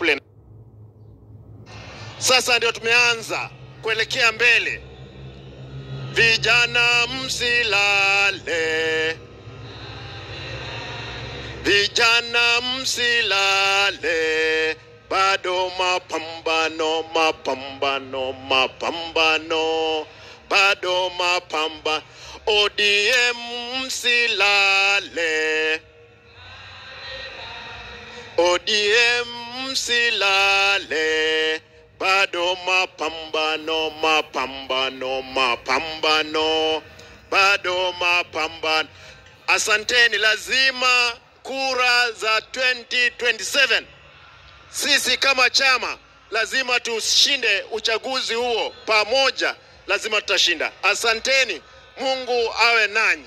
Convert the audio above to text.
kule. Sasa ndio tumeanza kuelekea mbele. Vijana msilale, vijana msilale, bado mapambano, mapambano, mapambano, bado mapambano. ODM msilale, ODM msilale, bado mapambano, mapambano, mapambano, bado mapambano. Asanteni. Lazima kura za 2027 sisi kama chama lazima tushinde uchaguzi huo pamoja, lazima tutashinda. Asanteni. Mungu awe nanyi.